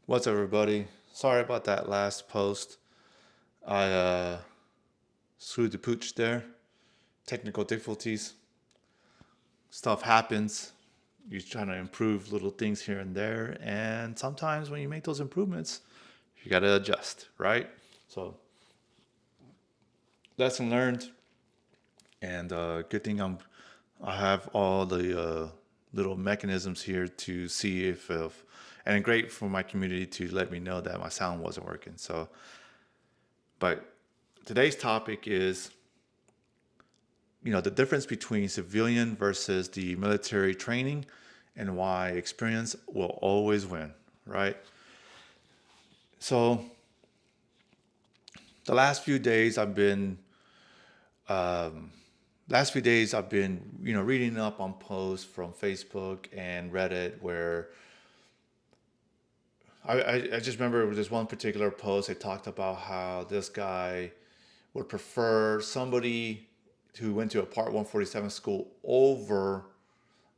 What's up, everybody? Sorry about that last post. I screwed the pooch there. Technical difficulties. Stuff happens. You're trying to improve little things here and there. And sometimes when you make those improvements, you got to adjust, right? So, lesson learned. And good thing I have all the little mechanisms here to see if, and great for my community to let me know that my sound wasn't working. So, but today's topic is the difference between civilian versus the military training and why experience will always win, right? So the last few days I've been reading up on posts from Facebook and Reddit where I just remember this one particular post. They talked about how this guy would prefer somebody who went to a Part 147 school over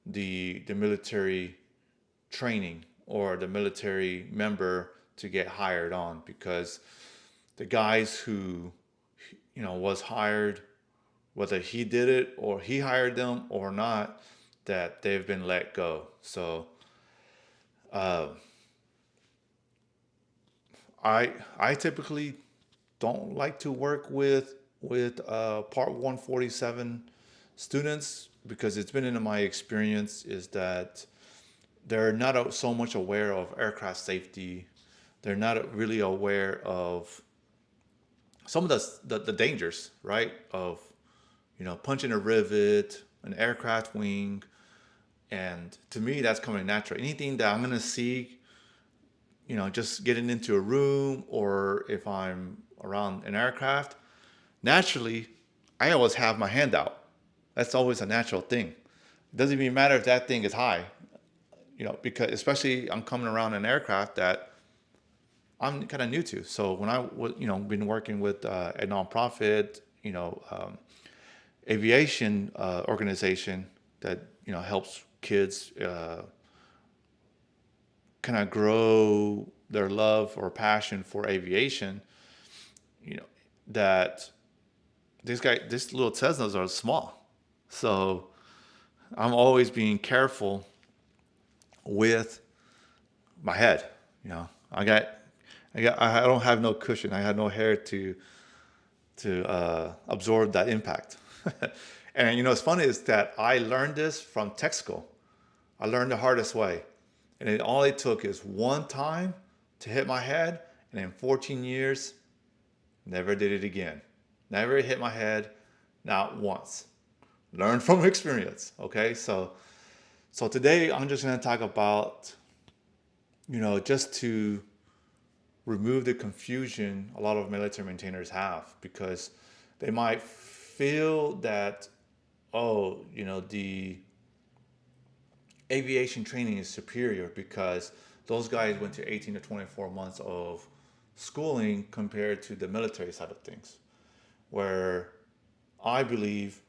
the military training or the military member to get hired on, because the guys who was hired, whether he did it or he hired them or not, that they've been let go. So I typically don't like to work with Part 147 students, because it's been in my experience is that they're not so much aware of aircraft safety. They're not really aware of some of the dangers, right? Of punching a rivet, an aircraft wing, and to me that's coming natural. Anything that I'm gonna see, just getting into a room or if I'm around an aircraft, naturally, I always have my hand out. That's always a natural thing. It doesn't even matter if that thing is high, because especially I'm coming around an aircraft that I'm kind of new to. So when I was, been working with a nonprofit, aviation organization that helps kids kind of grow their love or passion for aviation, you know, that this little Cessnas are small. So I'm always being careful with my head. I don't have no cushion. I had no hair to absorb that impact. And what's funny is that I learned this from tech school. I learned the hardest way, and all it took is one time to hit my head, and in 14 years, never did it again. Never hit my head, not once. Learn from experience. Okay, so today I'm just going to talk about just to remove the confusion a lot of military maintainers have, because they might feel that, oh, the aviation training is superior because those guys went to 18 to 24 months of schooling compared to the military side of things, where I believe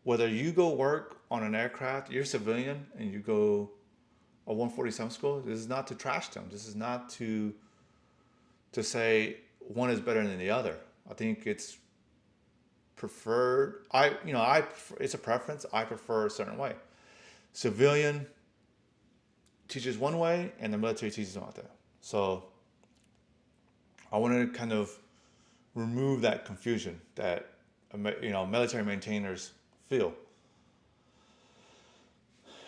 whether you go work on an aircraft, you're a civilian and you go a 147 school, this is not to trash them. This is not to say one is better than the other. I think it's preferred. It's a preference. I prefer a certain way. Civilian teaches one way, and the military teaches another. So I wanted to kind of remove that confusion that military maintainers feel.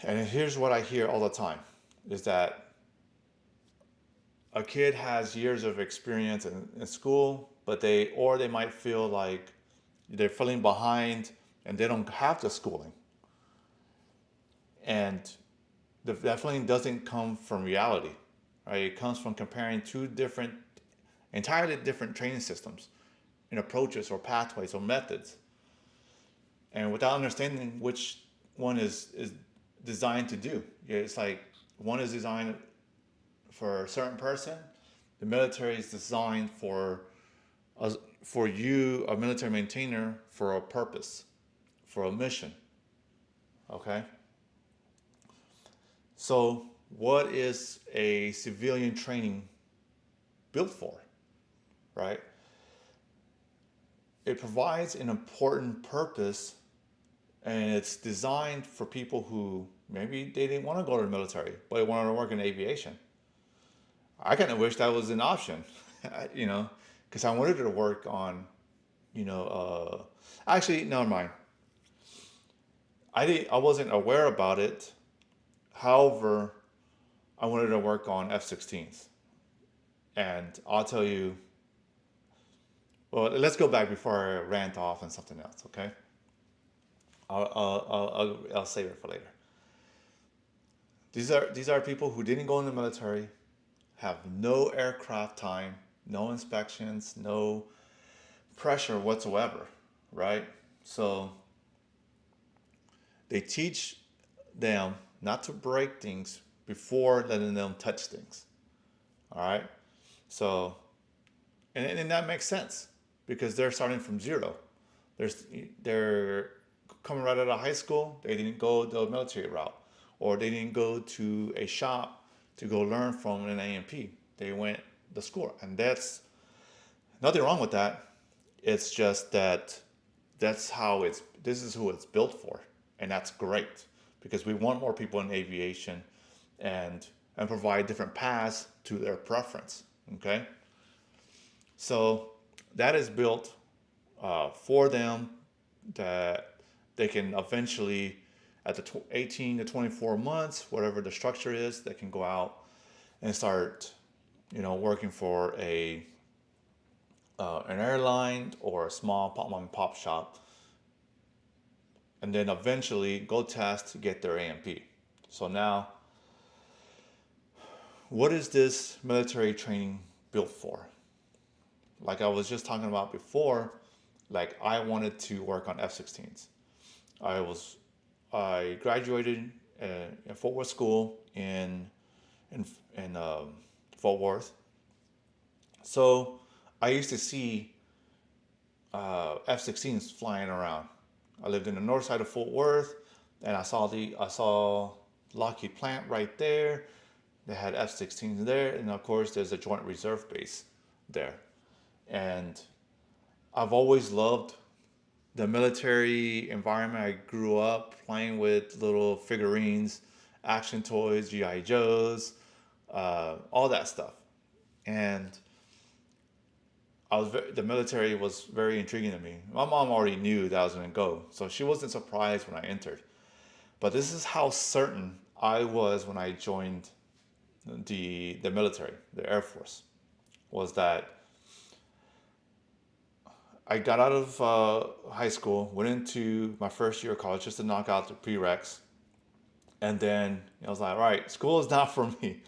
And here's what I hear all the time: is that a kid has years of experience in school, but they might feel like they're feeling behind and they don't have the schooling. And that feeling doesn't come from reality, right? It comes from comparing two entirely different training systems and approaches or pathways or methods. And without understanding which one is designed to do. Yeah, it's like one is designed for a certain person. The military is designed for you, a military maintainer, for a purpose, for a mission. Okay. So, what is a civilian training built for, right? It provides an important purpose, and it's designed for people who maybe they didn't want to go to the military, but they wanted to work in aviation. I kind of wish that was an option, you know, because I wanted to work on, you know, actually, never mind. I wasn't aware about it. However, I wanted to work on F-16s, and I'll tell you. Well, let's go back before I rant off on something else. Okay, I'll save it for later. These are people who didn't go in the military, have no aircraft time, no inspections, no pressure whatsoever, right? So they teach them not to break things before letting them touch things. All right. So, and that makes sense because they're starting from zero. There's, they're coming right out of high school. They didn't go the military route, or they didn't go to a shop to go learn from an A&P. They went the school, and that's nothing wrong with that. It's just that that's how it's. This is who it's built for, and that's great because we want more people in aviation, and provide different paths to their preference. Okay, so that is built for them that they can eventually, at the 18 to 24 months, whatever the structure is, they can go out and start, working for an airline or a small mom and pop shop, and then eventually go test to get their A&P. So now, what is this military training built for? Like I was just talking about before, like I wanted to work on F-16s. I was I graduated in Fort Worth School in Fort Worth. So I used to see F-16s flying around. I lived in the north side of Fort Worth, and I saw Lockheed plant right there. They had F-16s there, and of course there's a Joint Reserve base there. And I've always loved the military environment. I grew up playing with little figurines, action toys, GI Joes, all that stuff. And the military was very intriguing to me. My mom already knew that I was going to go, so she wasn't surprised when I entered. But this is how certain I was when I joined the military, the Air Force, was that I got out of high school, went into my first year of college just to knock out the prereqs, and then I was like, all right, school is not for me.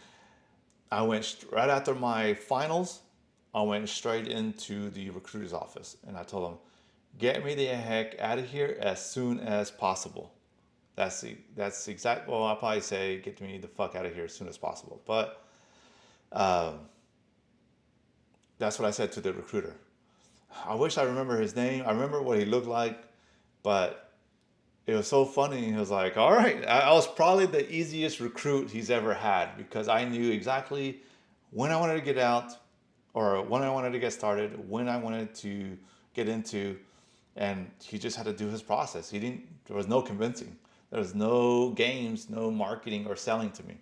I went right after my finals. I went straight into the recruiter's office, and I told him, "Get me the heck out of here as soon as possible." That's exact. Well, I'll probably say, "Get me the fuck out of here as soon as possible," but um, that's what I said to the recruiter. I wish I remember his name. I remember what he looked like, but it was so funny. He was like, "All right," I was probably the easiest recruit he's ever had because I knew exactly when I wanted to get out, or when I wanted to get started, when I wanted to get into, and he just had to do his process. He didn't. There was no convincing. There was no games, no marketing or selling to me.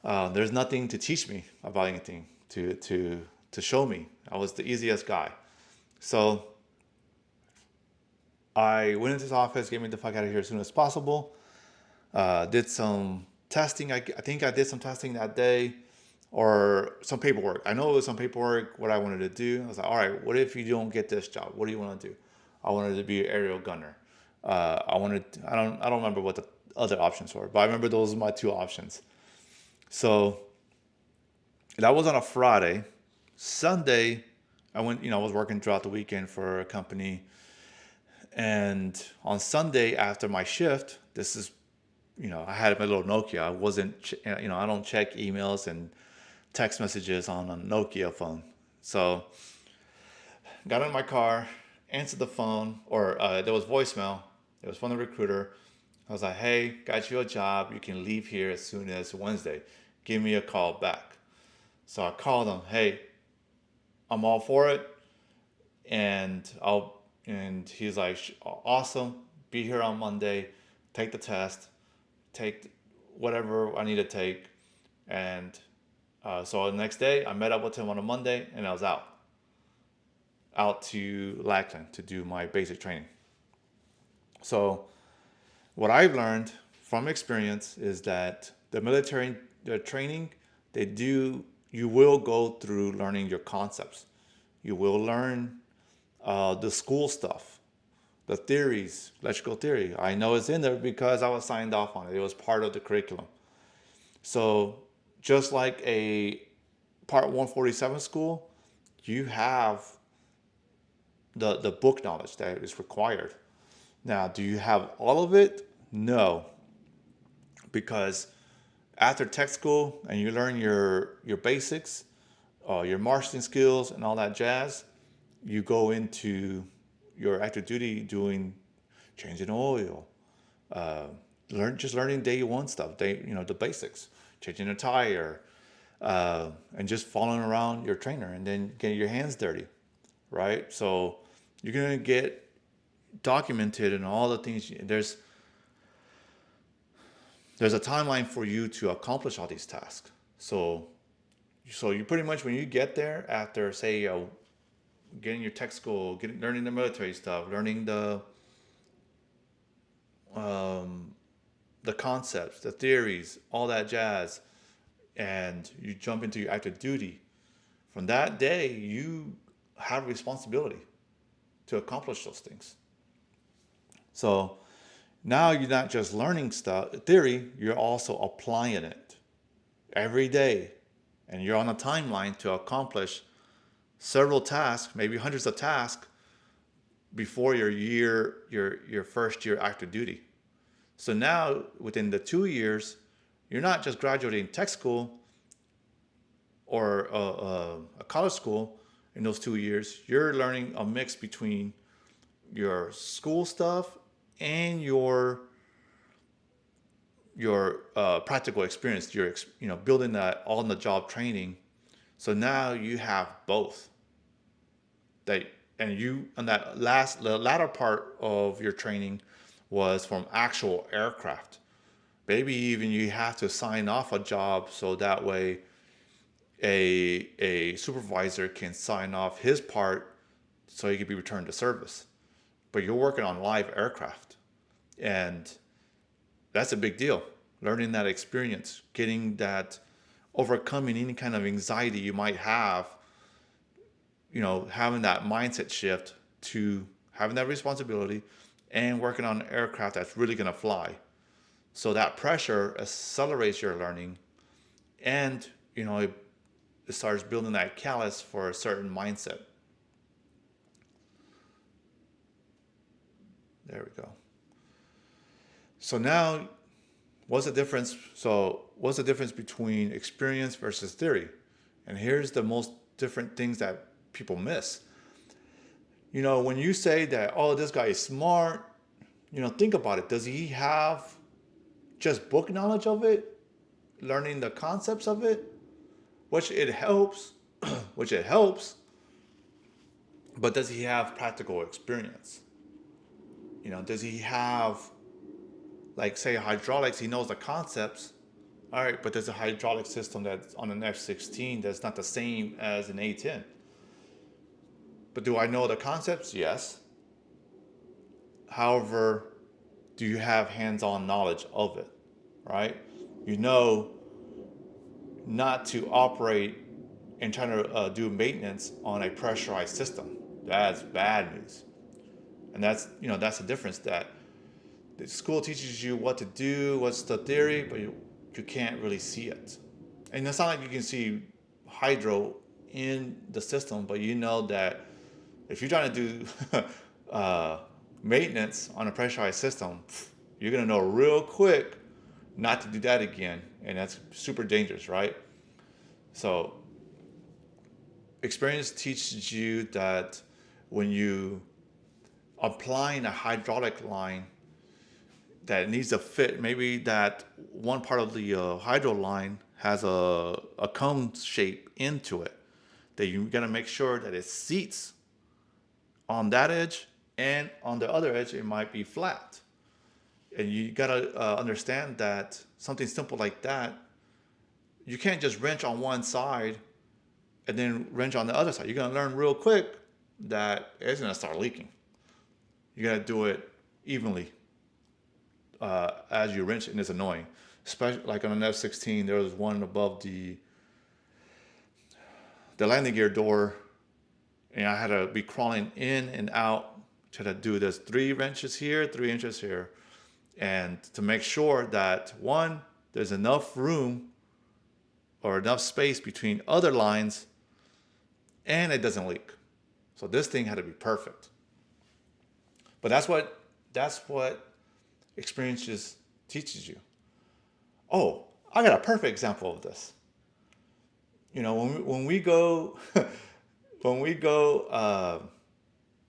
There's nothing to teach me about anything to show me. I was the easiest guy. So I went into his office, get me the fuck out of here as soon as possible. Did some testing. I think I did some testing that day, or some paperwork. I know it was some paperwork, what I wanted to do. I was like, all right, what if you don't get this job? What do you want to do? I wanted to be an aerial gunner. I don't remember what the other options were, but I remember those were my two options. So that was on a Friday. Sunday, I went, I was working throughout the weekend for a company. And on Sunday after my shift, this is, I had my little Nokia. I wasn't, I don't check emails and text messages on a Nokia phone. So got in my car, answered the phone, or there was voicemail. It was from the recruiter. I was like, "Hey, got you a job. You can leave here as soon as Wednesday. Give me a call back." So I called him, hey, I'm all for it, and and he's like, awesome, be here on Monday, take the test, take whatever I need to take, and so the next day I met up with him on a Monday, and I was out to Lackland to do my basic training. So what I've learned from experience is that the military the training they do, you will go through learning your concepts. You will learn the school stuff, the theories, electrical theory. I know it's in there because I was signed off on it. It was part of the curriculum. So just like a Part 147 school, you have the book knowledge that is required. Now, do you have all of it? No, because after tech school and you learn your basics, your marshalling skills and all that jazz, you go into your active duty doing changing oil, uh, learning day one stuff, the basics, changing a tire, and just following around your trainer and then getting your hands dirty, right? So you're gonna get documented and all the things. There's a timeline for you to accomplish all these tasks. So you pretty much when you get there after say getting your tech school, learning the military stuff, learning um, the concepts, the theories, all that jazz, and you jump into your active duty. From that day, you have responsibility to accomplish those things. So now you're not just learning stuff, theory, you're also applying it every day. And you're on a timeline to accomplish several tasks, maybe hundreds of tasks before your first year active duty. So now within the 2 years, you're not just graduating tech school or a college school in those 2 years. You're learning a mix between your school stuff and your practical experience. You're building that on the job training. So now you have both. That and you and the latter part of your training was from actual aircraft. Maybe even you have to sign off a job so that way a supervisor can sign off his part so he can be returned to service. But you're working on live aircraft, and that's a big deal. Learning that experience, getting that, overcoming any kind of anxiety you might have, having that mindset shift to having that responsibility and working on an aircraft that's really going to fly. So that pressure accelerates your learning, and it starts building that callus for a certain mindset. There we go. So now, what's the difference? So what's the difference between experience versus theory? And here's the most different things that people miss. When you say that, oh, this guy is smart, think about it. Does he have just book knowledge of it, learning the concepts of it, which it helps, which it helps, but does he have practical experience? Does he have, like, say, hydraulics? He knows the concepts. All right, but there's a hydraulic system that's on an F-16 that's not the same as an A-10. But do I know the concepts? Yes. However, do you have hands-on knowledge of it, right? You know not to operate and try to do maintenance on a pressurized system. That's bad news. And that's the difference, that the school teaches you what to do, what's the theory, but you can't really see it. And it's not like you can see hydro in the system, but you know that if you're trying to do maintenance on a pressurized system, you're going to know real quick not to do that again. And that's super dangerous, right? So experience teaches you that when you applying a hydraulic line that needs to fit, maybe that one part of the hydro line has a cone shape into it that you got to make sure that it seats on that edge, and on the other edge it might be flat. And you got to understand that something simple like that, you can't just wrench on one side and then wrench on the other side. You're going to learn real quick that it's going to start leaking. You got to do it evenly as you wrench, and it's annoying. Especially like on an F-16, there was one above the landing gear door, and I had to be crawling in and out to do this 3 wrenches here, 3 inches here, and to make sure that one, there's enough room or enough space between other lines, and it doesn't leak. So this thing had to be perfect. But that's what experience just teaches you. Oh, I got a perfect example of this. When we go when we go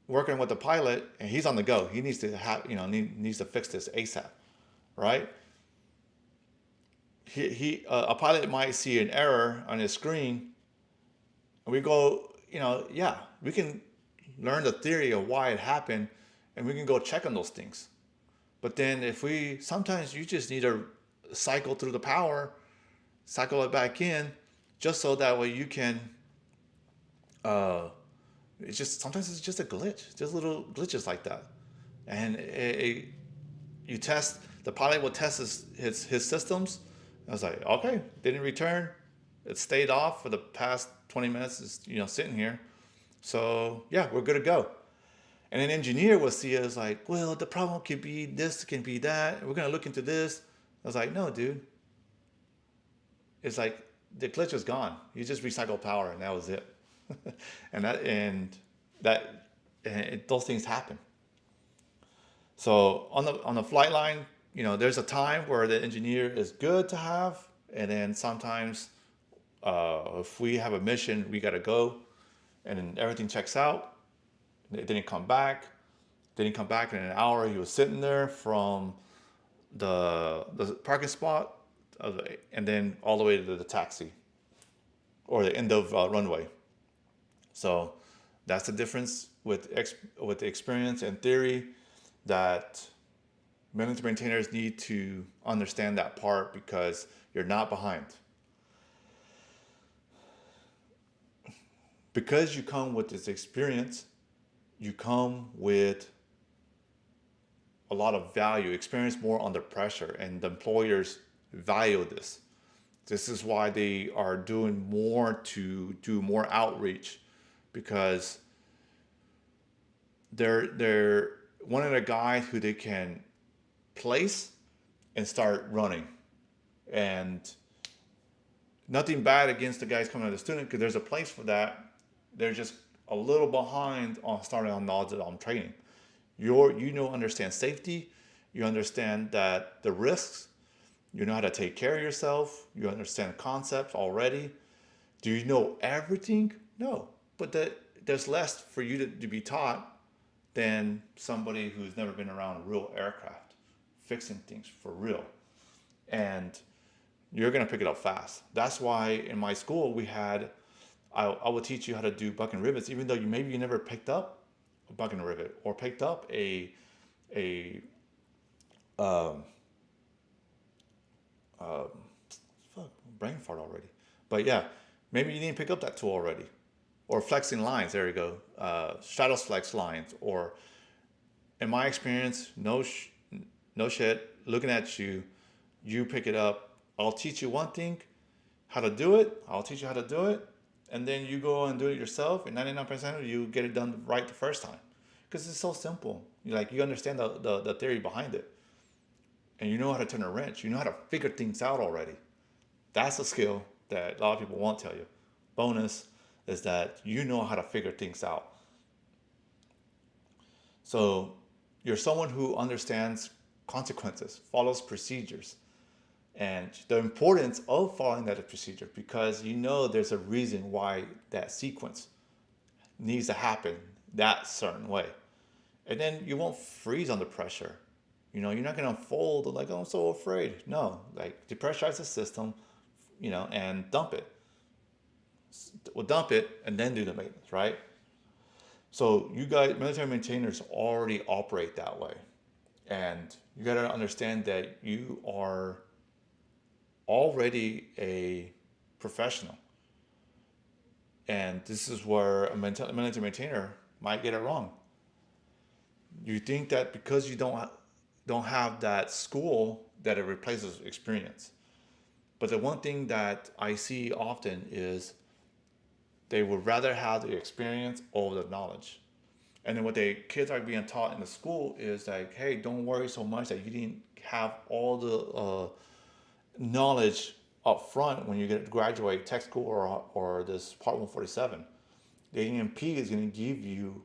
working with the pilot and he's on the go, he needs to have needs to fix this ASAP, right? He a pilot might see an error on his screen, and we go, yeah, we can learn the theory of why it happened, and we can go check on those things. But then sometimes you just need to cycle through the power, cycle it back in, just so that way you can. It's just sometimes it's just a glitch, just little glitches like that, and you test. The pilot will test his systems. I was like, okay, didn't return. It stayed off for the past 20 minutes. It's sitting here, so yeah, we're good to go. And an engineer will see it as like, well, the problem could be this, can be that. We're gonna look into this. I was like, no, dude. It's like the glitch is gone. You just recycle power, and that was it. and those things happen. So on the flight line, there's a time where the engineer is good to have, and then sometimes if we have a mission, we gotta go, and then everything checks out. It didn't come back. Didn't come back in an hour. He was sitting there from the parking spot, and then all the way to the taxi or the end of runway. So that's the difference with the experience and theory, that maintenance maintainers need to understand that part, because you're not behind. Because you come with this experience, you come with a lot of value, experience more under pressure, and the employers value this. This is why they are doing more to do more outreach, because they're wanting a guy who they can place and start running. And nothing bad against the guys coming out of the student, because there's a place for that. They're just a little behind on starting on knowledge on training. Understand safety, you understand that the risks, you know how to take care of yourself, you understand concepts already. Do you know everything? No, but there's less for you to be taught than somebody who's never been around a real aircraft, fixing things for real. And you're gonna pick it up fast. That's why in my school I would teach you how to do bucking rivets, even though you never picked up a bucking rivet or picked up a um, fuck, brain fart already. But yeah, maybe you didn't pick up that tool already, or flexing lines. There you go, straddle flex lines. Or in my experience, no shit. Looking at you, you pick it up. I'll teach you one thing, how to do it. I'll teach you how to do it, and then you go and do it yourself. And 99% of you get it done right the first time, because it's so simple. You understand the theory behind it, and you know how to turn a wrench. You know how to figure things out already. That's a skill that a lot of people won't tell you. Bonus is that you know how to figure things out. So you're someone who understands consequences, follows procedures, and the importance of following that procedure, because there's a reason why that sequence needs to happen that certain way. And then you won't freeze under pressure. You're not going to fold like, oh, I'm so afraid. No, like depressurize the system, and dump it. We'll dump it and then do the maintenance, right? So you guys, military maintainers, already operate that way, and you got to understand that you are already a professional, and this is where a military maintainer might get it wrong. You think that because you don't have that school that it replaces experience. But the one thing that I see often is they would rather have the experience over the knowledge. And then what the kids are being taught in the school is like, hey, don't worry so much that you didn't have all the knowledge up front when you get to graduate tech school or this Part 147. The AMP is going to give you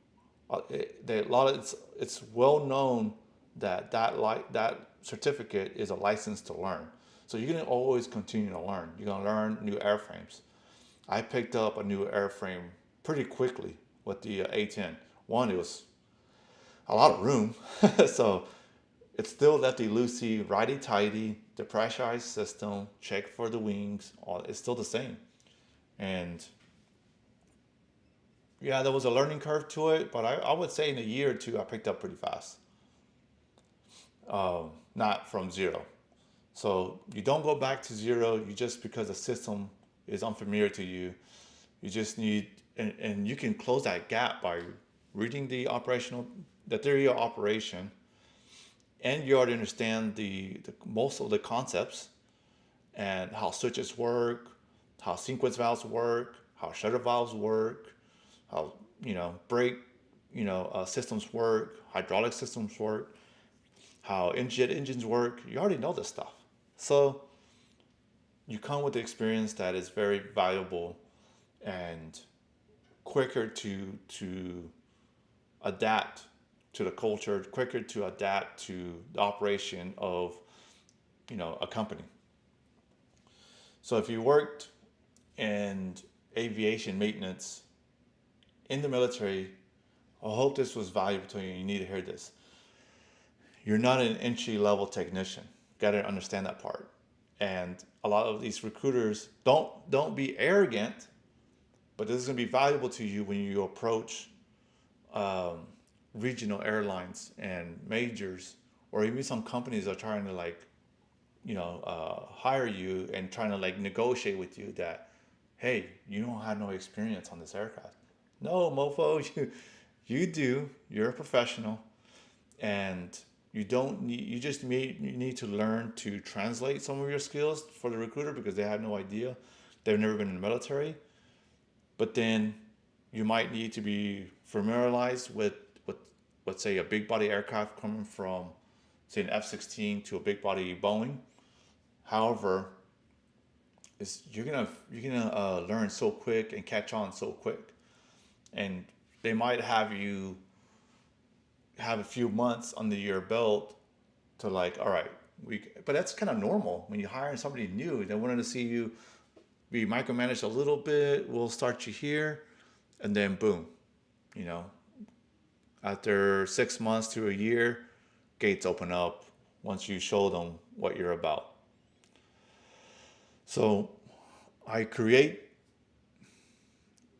a lot of it's well known that that certificate is a license to learn. So you're going to always continue to learn. You're going to learn new airframes. I picked up a new airframe pretty quickly with the A10. One, it was a lot of room, so it's still lefty loosey, righty tighty, the pressurized system, check for the wings, all it's still the same. And yeah, there was a learning curve to it, but I would say in a year or two I picked up pretty fast. Not from zero. So you don't go back to zero. You just because the system is unfamiliar to you, you just need and you can close that gap by reading the theory of operation, and you already understand the most of the concepts and how switches work, how sequence valves work, how shutter valves work, how brake systems work, hydraulic systems work, how jet engines work. You already know this stuff. So you come with the experience that is very valuable and quicker to adapt to the culture, quicker to adapt to the operation of a company. So if you worked in aviation maintenance in the military, I hope this was valuable to you. You need to hear this. You're not an entry level technician. Got to understand that part. And a lot of these recruiters don't be arrogant, but this is going to be valuable to you when you approach regional airlines and majors, or even some companies are trying to hire you and trying to negotiate with you that, hey, you don't have no experience on this aircraft. No, mofo, you do. You're a professional, and you need to learn to translate some of your skills for the recruiter because they have no idea. They've never been in the military. But then you might need to be familiarized with let's say a big body aircraft coming from say an F-16 to a big body Boeing. However, you're gonna learn so quick and catch on so quick, and they might have you have a few months under your belt to all right, but that's kind of normal when you hire somebody new. They wanted to see you be micromanaged a little bit. We'll start you here, and then boom, you know, after 6 months to a year, gates open up once you show them what you're about. So I create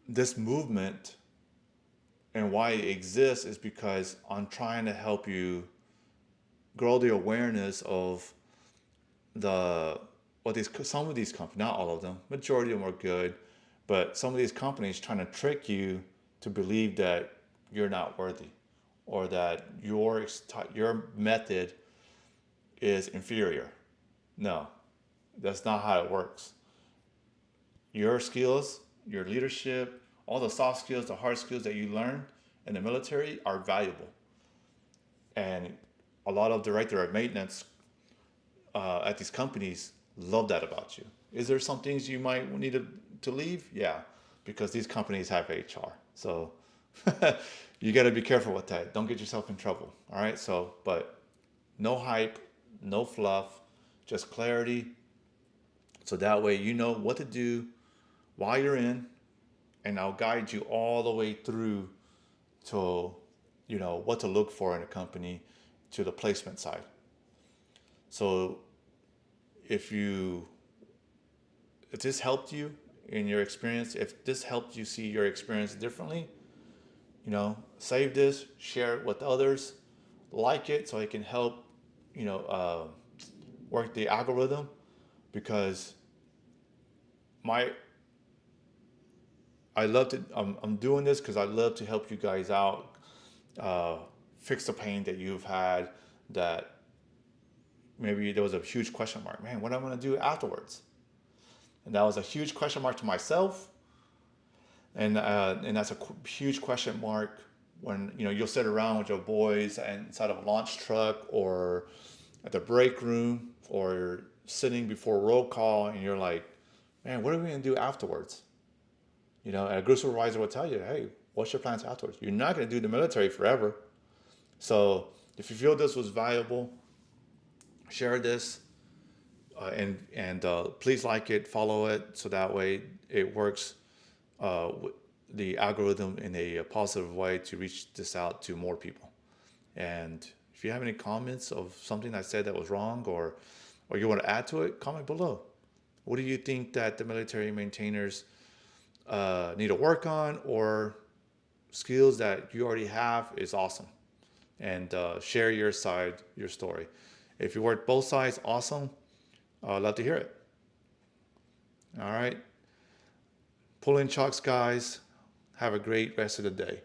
this movement, and why it exists is because I'm trying to help you grow the awareness of the what these some of these companies, not all of them, majority of them are good, but some of these companies trying to trick you to believe that you're not worthy, or that your method is inferior. No, that's not how it works. Your skills, your leadership, all the soft skills, the hard skills that you learn in the military are valuable. And a lot of director of maintenance at these companies love that about you. Is there some things you might need to leave? Yeah, because these companies have HR. So you got to be careful with that. Don't get yourself in trouble. All right. So, but no hype, no fluff, just clarity. So that way you know what to do while you're in, and I'll guide you all the way through to what to look for in a company to the placement side. So if you if this helped you in your experience, if this helped you see your experience differently, save this, share it with others, like it so it can help, you know, uh, work the algorithm. Because my I love to I'm doing this because I love to help you guys out, uh, fix the pain that you've had, that maybe there was a huge question mark. Man, what am I gonna do afterwards? And that was a huge question mark to myself, and that's a huge question mark when you'll sit around with your boys and inside of a launch truck or at the break room or sitting before roll call, and you're like, man, what are we gonna do afterwards? And a group supervisor will tell you, hey, what's your plans afterwards? You're not gonna do the military forever. So if you feel this was valuable, share this, and please like it, follow it, so that way it works, the algorithm in a positive way to reach this out to more people. And if you have any comments of something I said that was wrong, or you want to add to it, comment below. What do you think that the military maintainers need to work on, or skills that you already have is awesome? And share your side, your story. If you work both sides, awesome. I'd love to hear it. All right. Pull in chocks, guys. Have a great rest of the day.